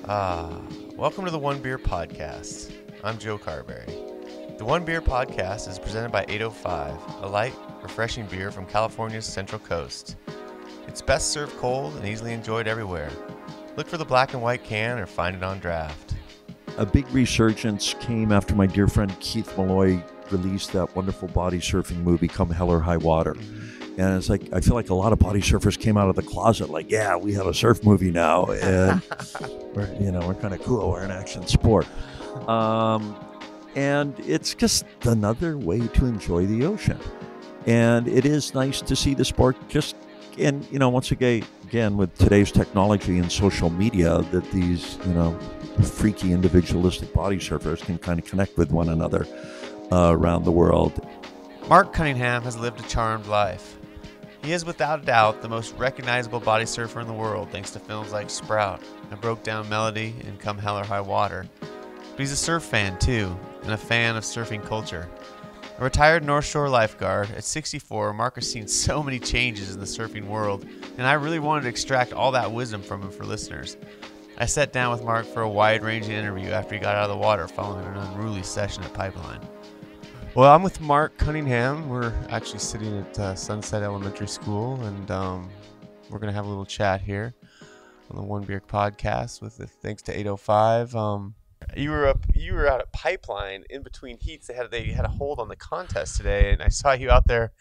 Ah, welcome to the One Beer Podcast. I'm Joe Carberry. The One Beer Podcast is presented by 805, a light, refreshing beer from California's Central Coast. It's best served cold and easily enjoyed everywhere. Look for the black and white can or find it on draft. A big resurgence came after my dear friend Keith Malloy released that wonderful body surfing movie, Come Hell or High Water. And it's like, I feel like a lot of body surfers came out of the closet like, yeah, we have a surf movie now. And we're kind of cool. We're an action sport. And it's just another way to enjoy the ocean. And it is nice to see the sport once again, with today's technology and social media, that these, freaky individualistic body surfers can kind of connect with one another around the world. Mark Cunningham has lived a charmed life. He is without a doubt the most recognizable body surfer in the world thanks to films like Sprout, A Broke Down Melody, and Come Hell or High Water. But he's a surf fan too, and a fan of surfing culture. A retired North Shore lifeguard, at 64, Mark has seen so many changes in the surfing world, and I really wanted to extract all that wisdom from him for listeners. I sat down with Mark for a wide-ranging interview after he got out of the water following an unruly session at Pipeline. Well, I'm with Mark Cunningham. We're actually sitting at Sunset Elementary School, and we're going to have a little chat here on the One Beer Podcast with thanks to 805. You were out at Pipeline in between heats. They had a hold on the contest today, and I saw you out there.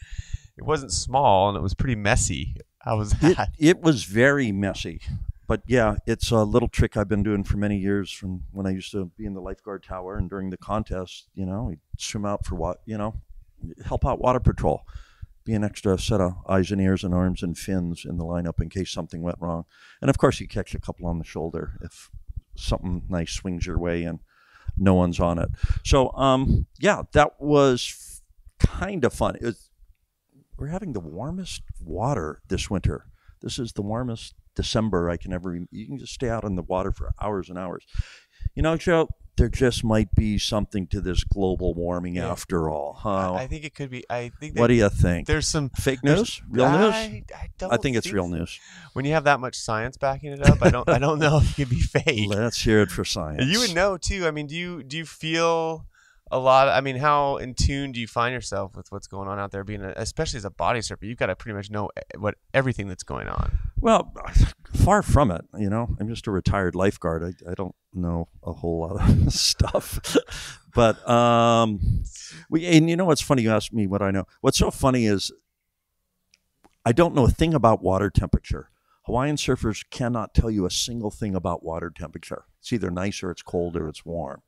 It wasn't small, and it was pretty messy. How was that? It was very messy. But yeah, it's a little trick I've been doing for many years from when I used to be in the lifeguard tower, and during the contest, we'd swim out for help out water patrol, be an extra set of eyes and ears and arms and fins in the lineup in case something went wrong. And of course, you catch a couple on the shoulder if something nice swings your way and no one's on it. So, that was kind of fun. We're having the warmest water this winter. This is the warmest December I can ever. You can just stay out in the water for hours and hours. Joe, there just might be something to this global warming after all, huh? I think it could be. What do you think? There's some fake news, real news. I think it's real news. When you have that much science backing it up, I don't know if it could be fake. Let's hear it for science. You would know too. I mean, do you feel a lot? I mean, how in tune do you find yourself with what's going on out there? Especially as a body surfer, you've got to pretty much know everything that's going on. Well, far from it. I'm just a retired lifeguard. I don't know a whole lot of stuff. But what's funny? You asked me what I know. What's so funny is I don't know a thing about water temperature. Hawaiian surfers cannot tell you a single thing about water temperature. It's either nice or it's cold or it's warm.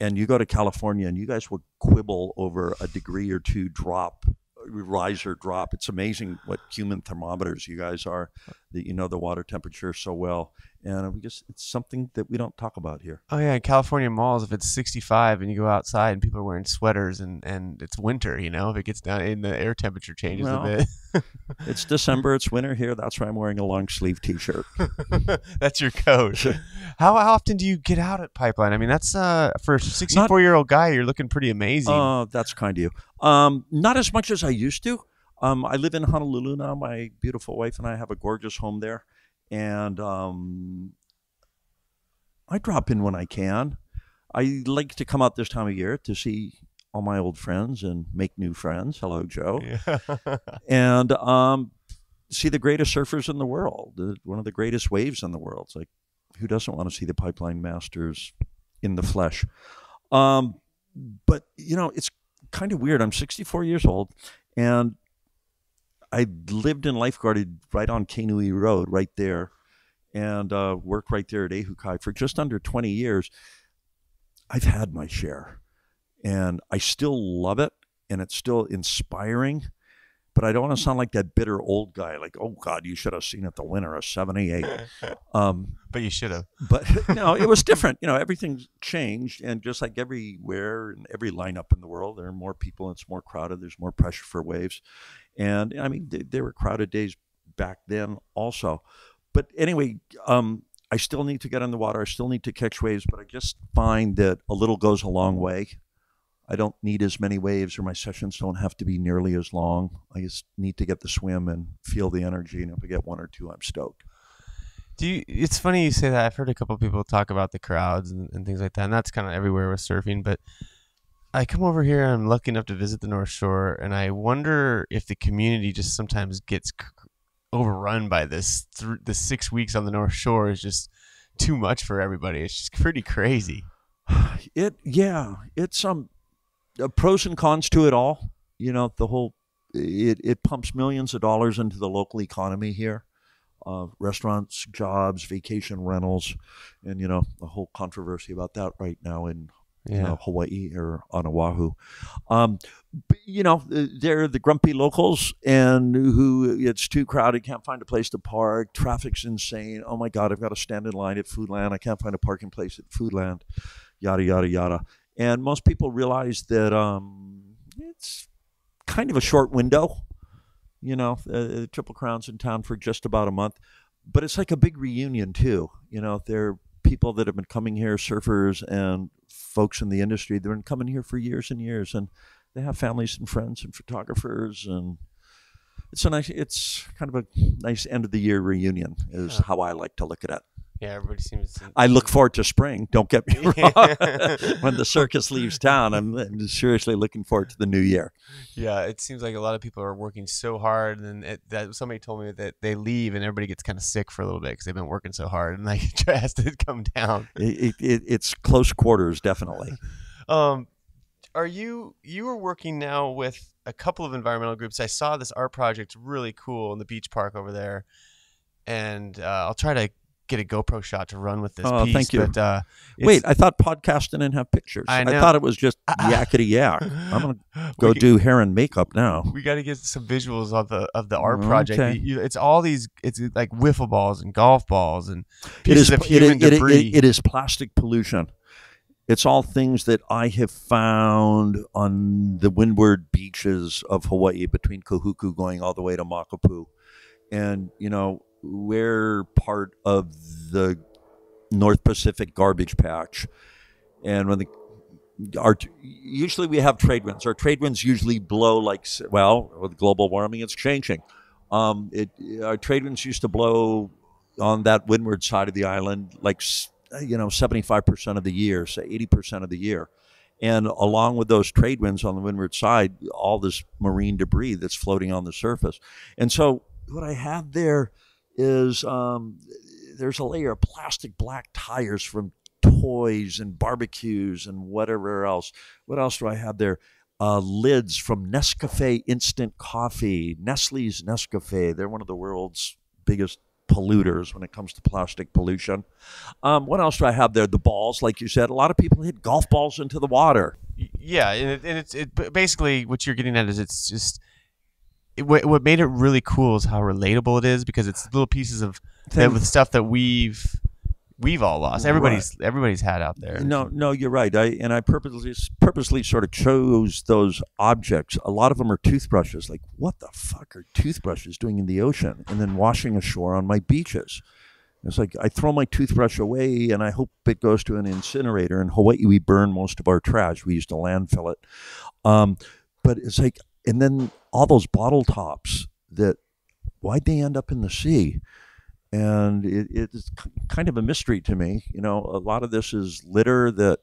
And you go to California and you guys will quibble over a degree or two drop, rise or drop. It's amazing what human thermometers you guys are, that you know the water temperature so well. And it's something that we don't talk about here. Oh yeah, in California malls, if it's 65 and you go outside and people are wearing sweaters and it's winter, if it gets down and the air temperature changes a bit. It's December, it's winter here. That's why I'm wearing a long sleeve T-shirt. That's your coat. How often do you get out at Pipeline? I mean, that's for a 64-year-old guy, you're looking pretty amazing. That's kind of you. Not as much as I used to. I live in Honolulu now. My beautiful wife and I have a gorgeous home there. And I drop in when I can. I like to come out this time of year to see all my old friends and make new friends. Hello, Joe. Yeah. And see the greatest surfers in the world, one of the greatest waves in the world. It's like, who doesn't want to see the Pipeline Masters in the flesh? But, it's kind of weird. I'm 64 years old, and I lived and lifeguarded right on Kainui Road, right there, and worked right there at Ehukai for just under 20 years. I've had my share, and I still love it, and it's still inspiring, but I don't want to sound like that bitter old guy, like, oh, God, you should have seen it the winter of 78. But you should have. But, it was different. Everything's changed, and just like everywhere and every lineup in the world, there are more people, and it's more crowded, there's more pressure for waves. And I mean, there were crowded days back then also. But anyway, I still need to get in the water. I still need to catch waves, but I just find that a little goes a long way. I don't need as many waves, or my sessions don't have to be nearly as long. I just need to get the swim and feel the energy. And if I get one or two, I'm stoked. It's funny you say that. I've heard a couple of people talk about the crowds and things like that, and that's kind of everywhere with surfing. But I come over here, I'm lucky enough to visit the North Shore, and I wonder if the community just sometimes gets overrun by this. The 6 weeks on the North Shore is just too much for everybody. It's just pretty crazy. It's pros and cons to it all. The whole it pumps millions of dollars into the local economy here. Restaurants, jobs, vacation rentals, and the whole controversy about that right now in Hawaii or on Oahu. They're the grumpy locals and who it's too crowded, can't find a place to park, traffic's insane. Oh my God, I've got to stand in line at Foodland. I can't find a parking place at Foodland, yada, yada, yada. And most people realize that it's kind of a short window. Triple Crown's in town for just about a month, but it's like a big reunion too. There are people that have been coming here, surfers and folks in the industry. They've been coming here for years and years, and they have families and friends and photographers, and it's kind of a nice end of the year reunion is how I like to look at it. Yeah, everybody seems to... I look forward to spring. Don't get me wrong. When the circus leaves town, I'm seriously looking forward to the new year. Yeah, it seems like a lot of people are working so hard, and that somebody told me that they leave and everybody gets kind of sick for a little bit because they've been working so hard, and like it has to come down. It's close quarters, definitely. You are working now with a couple of environmental groups. I saw this art project really cool in the beach park over there, and I'll try to get a GoPro shot to run with this piece. Thank you. But, wait, I thought podcasting didn't have pictures. I thought it was just yakety yak. I'm gonna go do hair and makeup now. We got to get some visuals of the art project. Okay. It's all these. It's like wiffle balls and golf balls and pieces of human debris. It is plastic pollution. It's all things that I have found on the windward beaches of Hawaii between Kahuku going all the way to Makapu. And, we're part of the North Pacific garbage patch. And when usually we have trade winds. Our trade winds usually blow with global warming, it's changing. Our trade winds used to blow on that windward side of the island 75% of the year, say 80% of the year. And along with those trade winds on the windward side, all this marine debris that's floating on the surface. And so what I have there is there's a layer of plastic black tires from toys and barbecues and whatever else. What else do I have there? Lids from Nescafe instant coffee, Nestle's Nescafe. They're one of the world's biggest polluters when it comes to plastic pollution. What else do I have there? The balls, like you said, a lot of people hit golf balls into the water. Yeah, and it's basically what you're getting at is it's just what made it really cool is how relatable it is, because it's little pieces of with stuff that we've all lost. Everybody's had out there. No, you're right. I purposely sort of chose those objects. A lot of them are toothbrushes. Like, what the fuck are toothbrushes doing in the ocean and then washing ashore on my beaches? It's like I throw my toothbrush away and I hope it goes to an incinerator. In Hawaii, we burn most of our trash. We used to landfill it. But it's like, and then all those bottle tops why'd they end up in the sea? And it's kind of a mystery to me. A lot of this is litter that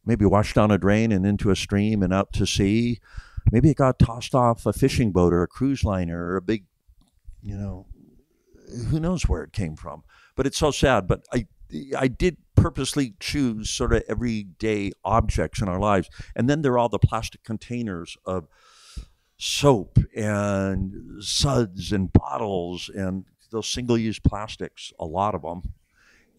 maybe washed down a drain and into a stream and out to sea. Maybe it got tossed off a fishing boat or a cruise liner or a big, who knows where it came from. But it's so sad. But I did purposely choose sort of everyday objects in our lives. And then there are all the plastic containers of soap and suds and bottles and those single-use plastics, a lot of them.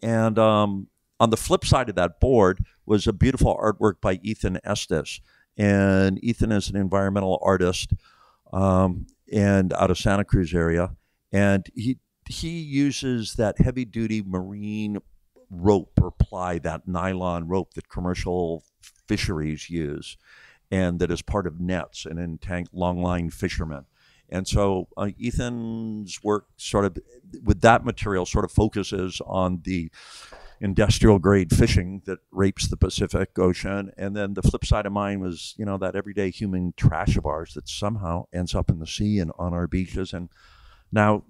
And on the flip side of that board was a beautiful artwork by Ethan Estes. And Ethan is an environmental artist and out of Santa Cruz area. And he uses that heavy-duty marine rope or ply, that nylon rope that commercial fisheries use, and that is part of nets and in longline fishermen. And so Ethan's work sort of with that material sort of focuses on the industrial grade fishing that rapes the Pacific Ocean. And then the flip side of mine was, that everyday human trash of ours that somehow ends up in the sea and on our beaches and now,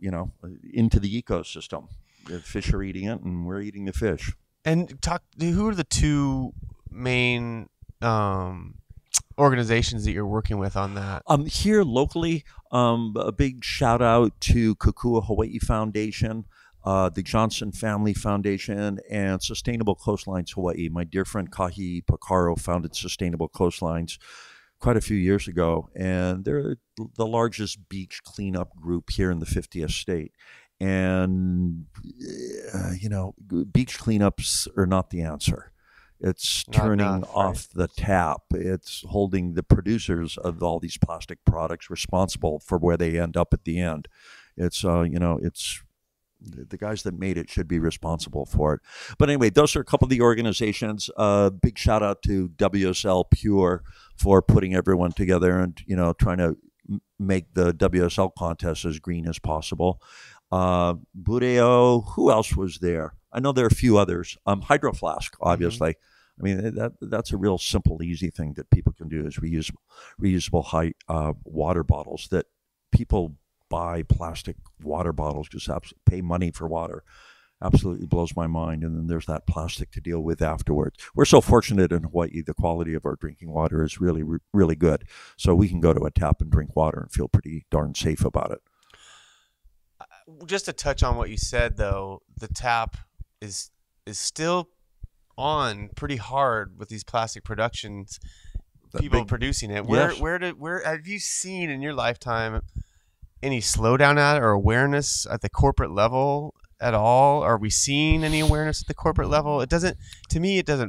into the ecosystem. The fish are eating it, and we're eating the fish. And who are the two main organizations that you're working with on that? Here locally, a big shout out to Kukua Hawaii Foundation, the Johnson Family Foundation, and Sustainable Coastlines Hawaii. My dear friend Kahi Picaro founded Sustainable Coastlines quite a few years ago, and they're the largest beach cleanup group here in the 50th state. And, beach cleanups are not the answer. It's turning off the tap. It's holding the producers of all these plastic products responsible for where they end up at the end. It's, it's the guys that made it should be responsible for it. But anyway, those are a couple of the organizations. Big shout out to WSL Pure for putting everyone together and, trying to make the WSL contest as green as possible. Bureo, who else was there? I know there are a few others. Hydro Flask, obviously. I mean, that's a real simple, easy thing that people can do is reusable high water bottles that people buy plastic water bottles, just pay money for water. Absolutely blows my mind. And then there's that plastic to deal with afterwards. We're so fortunate in Hawaii. The quality of our drinking water is really, really good. So we can go to a tap and drink water and feel pretty darn safe about it. Just to touch on what you said, though, the tap is still on pretty hard with these plastic productions, people producing it. Yes. Where have you seen in your lifetime any slowdown at it or awareness at the corporate level at all? Are we seeing any awareness at the corporate level? It doesn't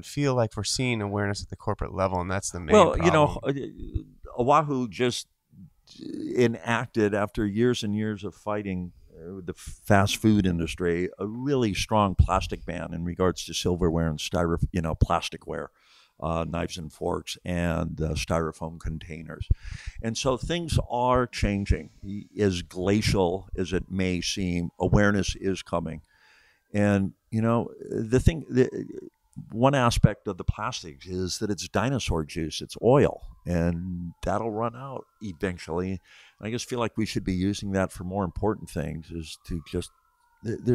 feel like we're seeing awareness at the corporate level, and that's the main problem. Oahu just enacted, after years and years of fighting the fast food industry, a really strong plastic ban in regards to silverware and plasticware, knives and forks, and styrofoam containers. And so things are changing. As glacial as it may seem, awareness is coming. And, one aspect of the plastics is that it's dinosaur juice, it's oil, and that'll run out eventually. And I just feel like we should be using that for more important things, there's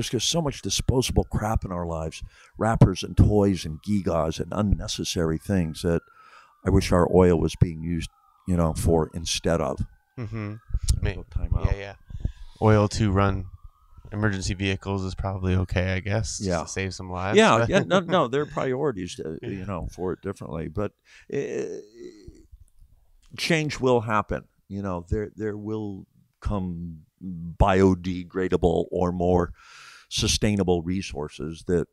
just so much disposable crap in our lives, wrappers and toys and gigas and unnecessary things that I wish our oil was being used, for instead of. Yeah. Oil to run emergency vehicles is probably okay, I guess. Yeah. To save some lives. Yeah. No, there are priorities, for it differently. But change will happen. There will come biodegradable or more sustainable resources that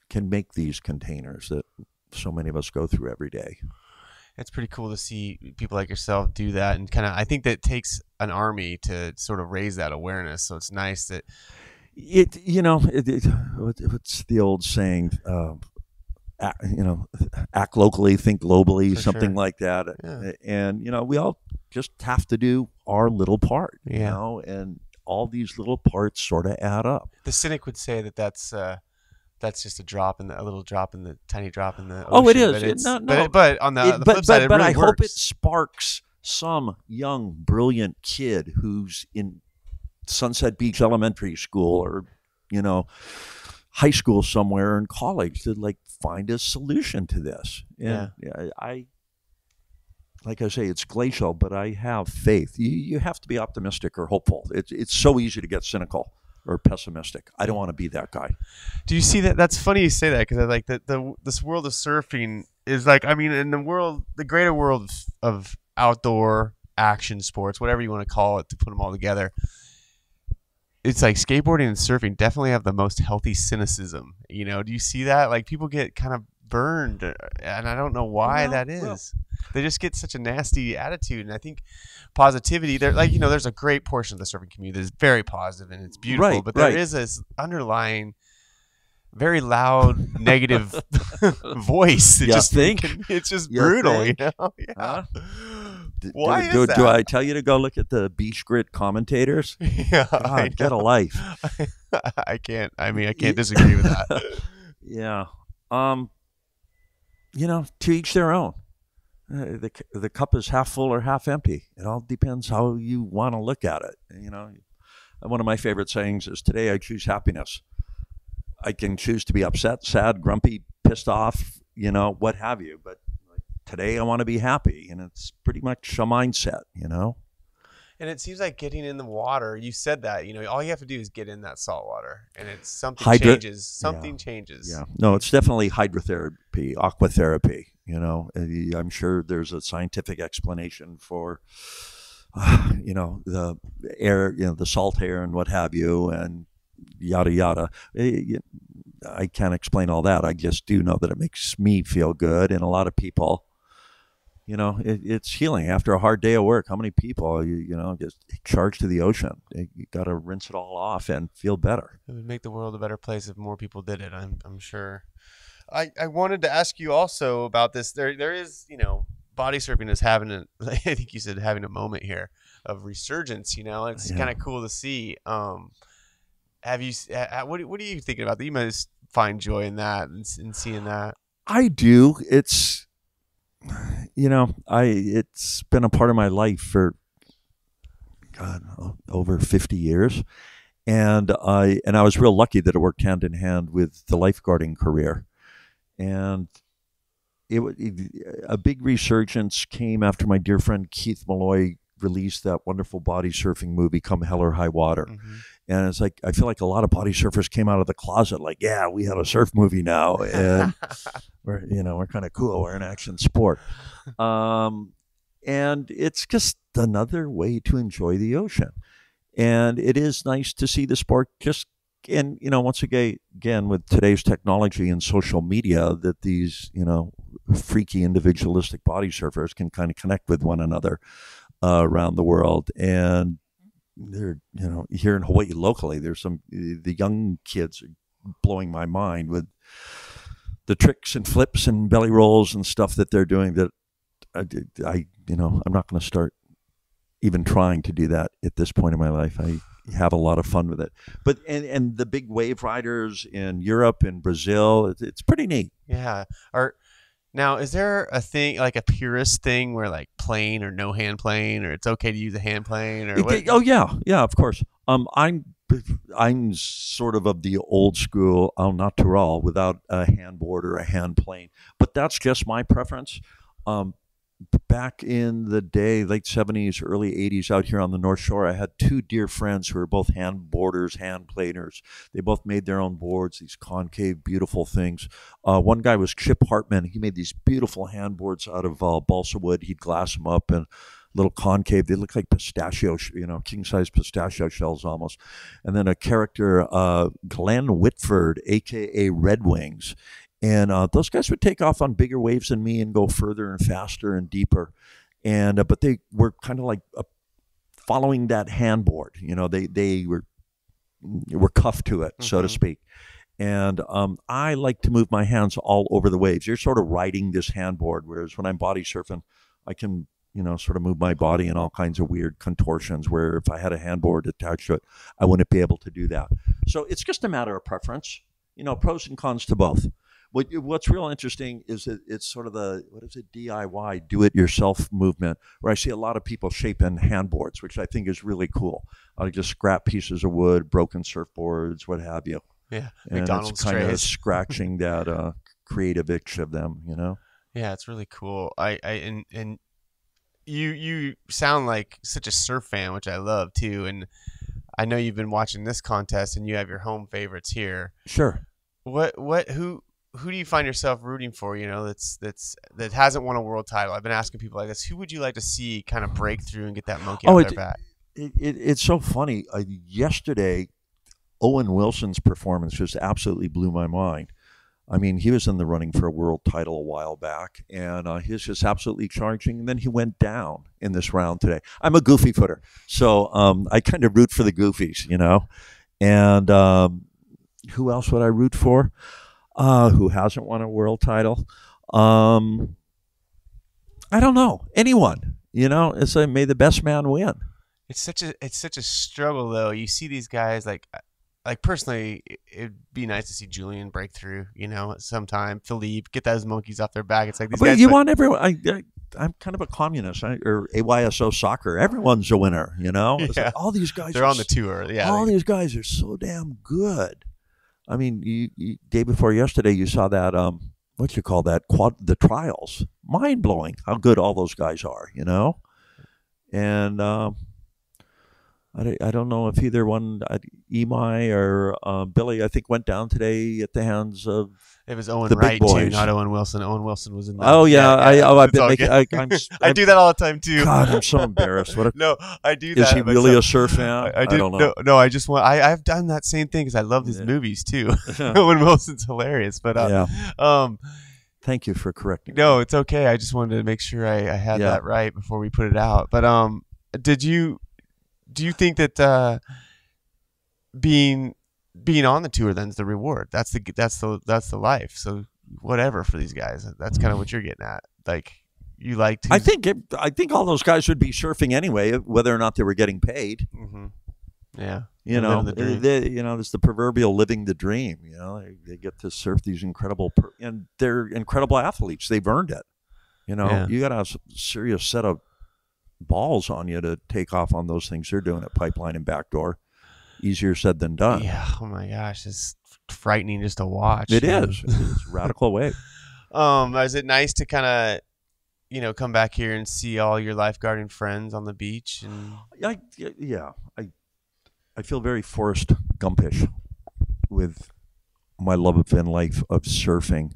can make these containers that so many of us go through every day. It's pretty cool to see people like yourself do that, and I think that it takes an army to sort of raise that awareness. So it's nice that what's the old saying? Act locally, think globally, For something sure. like that. Yeah. And we all just have to do our little part. And all these little parts sort of add up. The cynic would say that that's just a little drop in the tiny drop in the ocean. Oh, it is. But on the flip side, it really I works. hope it sparks some young, brilliant kid who's in Sunset Beach Elementary School or, high school somewhere in college to find a solution to this. And like I say, it's glacial, but I have faith. You have to be optimistic or hopeful. It's so easy to get cynical or pessimistic. I don't want to be that guy. Do you see that? That's funny you say that, because I like that this world of surfing is in the greater world of outdoor action sports, whatever you want to call it, to put them all together. It's like skateboarding and surfing definitely have the most healthy cynicism. Do you see that? People get kind of burned, and I don't know why that is. They just get such a nasty attitude, and I think positivity. There's a great portion of the surfing community that is very positive and it's beautiful, right, but there is this underlying, very loud, negative voice. It's just brutal, Yeah. Huh? Why is that? Do I tell you to go look at the Beach Grit commentators? Yeah, God, get a life. I can't. I can't disagree with that. Yeah. To each their own. The cup is half full or half empty. It all depends how you want to look at it. One of my favorite sayings is, "Today I choose happiness." I can choose to be upset, sad, grumpy, pissed off, what have you. But like, today I want to be happy, and it's pretty much a mindset. And it seems like getting in the water, you said that, all you have to do is get in that salt water, and it's changes. Something changes. Yeah. No, it's definitely hydrotherapy, aquatherapy. I'm sure there's a scientific explanation for, the air, the salt air and what have you, and yada, yada. I can't explain all that. I just do know that it makes me feel good. And a lot of people, it's healing after a hard day of work. How many people, just charge to the ocean? You got to rinse it all off and feel better. It would make the world a better place if more people did it. I'm sure. I wanted to ask you also about this. There is, body surfing is I think you said having a moment here of resurgence. It's kind of cool to see. Have you? What are you thinking about that? You must find joy in that and seeing that. I do. It's, it's been a part of my life for over 50 years, and I was real lucky that it worked hand in hand with the lifeguarding career, and a big resurgence came after my dear friend Keith Malloy released that wonderful body surfing movie, Come Hell or High Water. Mm-hmm. And it's like, I feel like a lot of body surfers came out of the closet like, yeah, we have a surf movie now. And we're kind of cool. We're an action sport. And it's just another way to enjoy the ocean. And it is nice to see the sport and, once again, with today's technology and social media, that these, freaky individualistic body surfers can kind of connect with one another around the world. And they're, here in Hawaii locally, there's the young kids are blowing my mind with the tricks and flips and belly rolls and stuff that they're doing that I'm not going to start even trying to do that at this point in my life. I have a lot of fun with it. But and the big wave riders in Europe and Brazil, it's pretty neat. Yeah. Now, is there a thing, like a purist thing where like plane or no hand plane, or it's okay to use a hand plane, or what? Oh yeah, of course. I'm sort of the old school al natural, without a handboard or a hand plane, but that's just my preference. Back in the day, late 70s, early 80s, out here on the North Shore, I had two dear friends who were both hand boarders, hand planers. They both made their own boards, these concave, beautiful things. One guy was Chip Hartman. He made these beautiful hand boards out of balsa wood. He'd glass them up and little concave. They look like pistachio, king-size pistachio shells almost. And then a character, Glenn Whitford, a.k.a. Red Wings. And those guys would take off on bigger waves than me and go further and faster and deeper. And but they were kind of like following that handboard. They were cuffed to it, so to speak. And I like to move my hands all over the waves. You're sort of riding this handboard, whereas when I'm body surfing, I can sort of move my body in all kinds of weird contortions, where if I had a handboard attached to it, I wouldn't be able to do that. So it's just a matter of preference. Pros and cons to both. What's real interesting is that it's sort of the, DIY, do-it-yourself movement, where I see a lot of people shaping handboards, which I think is really cool. Just scrap pieces of wood, broken surfboards, what have you. Yeah, and McDonald's it's kind trays. of scratching that creative itch of them, Yeah, it's really cool. And you sound like such a surf fan, which I love too. And I know you've been watching this contest, and you have your home favorites here. Sure. Who do you find yourself rooting for? That hasn't won a world title. I've been asking people like this. Who would you like to see kind of break through and get that monkey on their back? It's so funny. Yesterday, Owen Wilson's performance just absolutely blew my mind. I mean, he was in the running for a world title a while back, and he was just absolutely charging. And then he went down in this round today. I'm a goofy footer, so I kind of root for the goofies, And who else would I root for? Who hasn't won a world title? I don't know. Anyone. It's like, may the best man win. It's such a struggle, though. You see these guys like personally, it'd be nice to see Julian break through. Sometime Philippe, get those monkeys off their back. It's like these guys. You want everyone. I'm kind of a communist, or AYSO soccer. Everyone's a winner. It's like all these guys. They're on the tour. Yeah. All these guys are so damn good. I mean, day before yesterday, you saw that what you call that the trials. Mind blowing how good all those guys are, you know. And I don't know if either one, Imai or Billy, I think went down today at the hands of It was Owen the big Wright too, boys. not Owen Wilson. Owen Wilson was in that. Oh yeah, I've it's been all making. good. I do that all the time too. God, I'm so embarrassed. No, I do that. Is he really a surf fan? I do. don't know. No, I just want. I've done that same thing because I love these movies too. Owen Wilson's hilarious, but thank you for correcting me. No, it's okay. I just wanted to make sure I had that right before we put it out. But do you think that being on the tour then's the reward? That's the life. So whatever for these guys. That's kind of what you're getting at. Like you like to. I think all those guys would be surfing anyway, whether or not they were getting paid. Mm-hmm. Yeah, you know, there's the proverbial living the dream. You know, they get to surf these incredible and they're incredible athletes. They've earned it. You know, you got to have a serious set of balls on you to take off on those things they're doing at Pipeline and Backdoor. Easier said than done. Yeah. Oh my gosh, it's frightening just to watch. It is. It's a radical wave. Is it nice to kind of, come back here and see all your lifeguarding friends on the beach? And I feel very Forrest Gumpish with my love of life of surfing.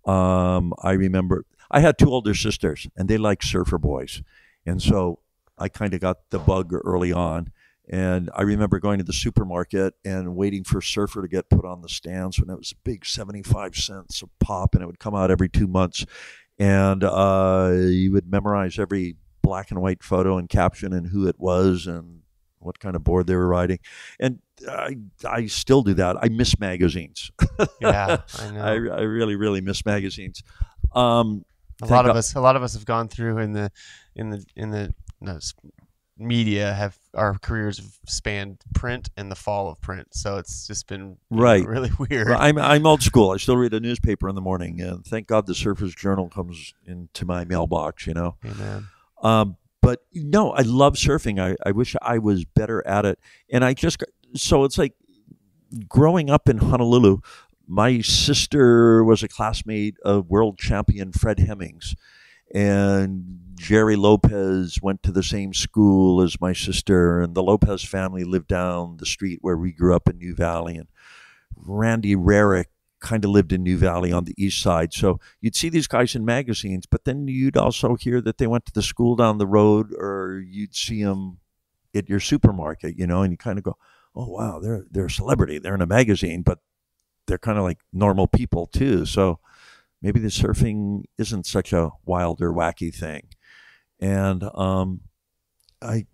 I remember I had two older sisters, and they liked surfer boys. And so I kind of got the bug early on. And I remember going to the supermarket and waiting for Surfer to get put on the stands when it was a big 75 cents a pop, and it would come out every 2 months. And you would memorize every black and white photo and caption and who it was and what kind of board they were riding. And I still do that. I miss magazines. Yeah, I know. I really, really miss magazines. A lot of us have gone through in the media have our careers have spanned print and the fall of print, so it's just been really weird. I'm old school. I still read a newspaper in the morning, and thank God the Surfer's Journal comes into my mailbox. You know, amen. But no, I love surfing. I wish I was better at it, and so it's like growing up in Honolulu. My sister was a classmate of world champion Fred Hemmings, and Jerry Lopez went to the same school as my sister, and the Lopez family lived down the street where we grew up in New Valley, and Randy Rarick kind of lived in New Valley on the east side. So you'd see these guys in magazines, but then you'd also hear that they went to the school down the road, or you'd see them at your supermarket, you know, and you kind of go, oh, wow, they're a celebrity. They're in a magazine, but they're kind of like normal people too. So maybe the surfing isn't such a wild or wacky thing. And like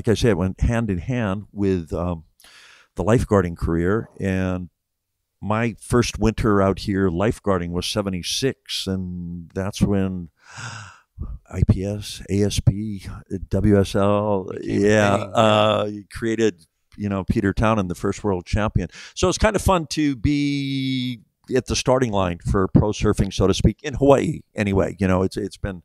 I said, it went hand in hand with the lifeguarding career. And my first winter out here lifeguarding was 76, and that's when IPS, ASP, WSL, created, Peter Townend, the first world champion. So it's kind of fun to be at the starting line for pro surfing, so to speak, in Hawaii. Anyway, it's been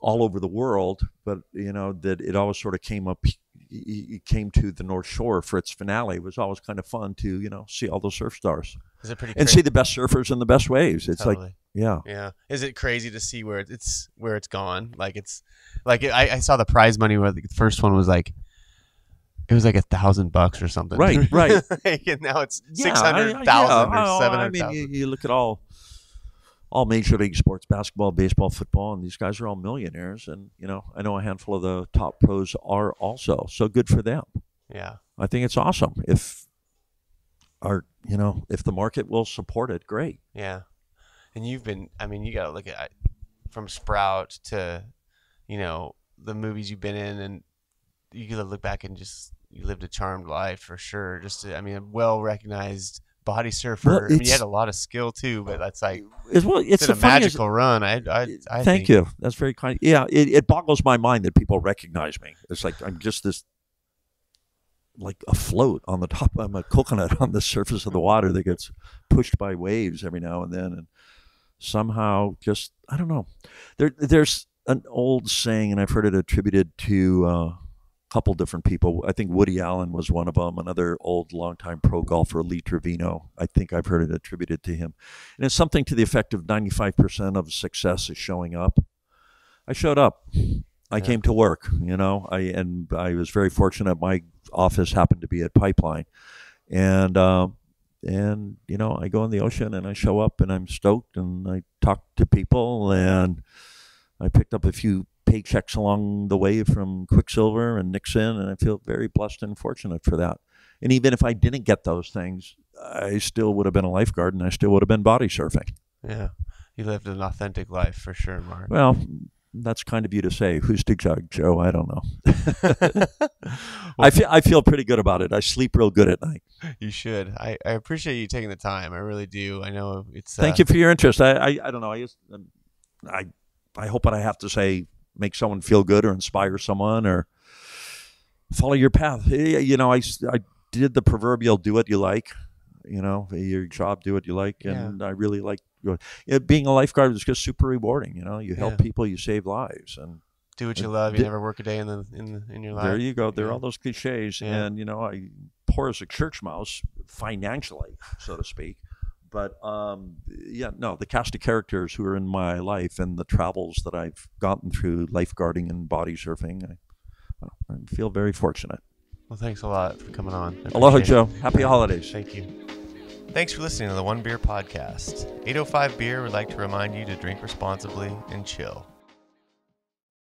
all over the world, but that it always sort of came to the North Shore for its finale. It was always kind of fun to see all those surf stars. Is it pretty and see the best surfers and the best waves. It's totally. Yeah. Is it crazy to see where it's gone? Like it's like I saw the prize money where the first one was like. It was like $1,000 or something. Right. And now it's 600,000 or 700,000. I mean, you look at all major league sports, basketball, baseball, football, and these guys are all millionaires. And, I know a handful of the top pros are also. So good for them. Yeah. I think it's awesome. If if the market will support it, great. Yeah. And you got to look at from Sprout to, the movies you've been in, and you got to look back and just, you lived a charmed life for sure. A well-recognized body surfer. Well, you had a lot of skill too, but that's like it's a magical run. I thank you. That's very kind. Yeah, it boggles my mind that people recognize me. It's like I'm just this, like a float on the top. I'm a coconut on the surface of the water that gets pushed by waves every now and then, and somehow just I don't know. There's an old saying, and I've heard it attributed to couple different people. I think Woody Allen was one of them, another old, longtime pro golfer, Lee Trevino. I think I've heard it attributed to him. And it's something to the effect of 95% of success is showing up. I showed up. I came to work, I was very fortunate. My office happened to be at Pipeline. And I go in the ocean and I show up and I'm stoked and I talk to people and I picked up a few paychecks along the way from Quicksilver and Nixon, and I feel very blessed and fortunate for that. And even if I didn't get those things, I still would have been a lifeguard and I still would have been body surfing. Yeah. You lived an authentic life for sure, Mark. Well, that's kind of you to say. Who's to judge, Joe? I don't know. I feel pretty good about it. I sleep real good at night. You should. I appreciate you taking the time. I really do. I know it's. Thank you for your interest. I don't know. I hope what I have to say make someone feel good or inspire someone or follow your path. I did the proverbial do what you like. Your job, do what you like, and I really like. Being a lifeguard is just super rewarding. You help people, you save lives, and do what you love. You never work a day in your life. There you go. There are all those cliches, and I poor as a church mouse financially, so to speak. But the cast of characters who are in my life and the travels that I've gotten through lifeguarding and body surfing, I feel very fortunate. Well, thanks a lot for coming on. Aloha, Joe. Happy holidays. Thank you. Thanks for listening to the One Beer Podcast. 805 Beer would like to remind you to drink responsibly and chill.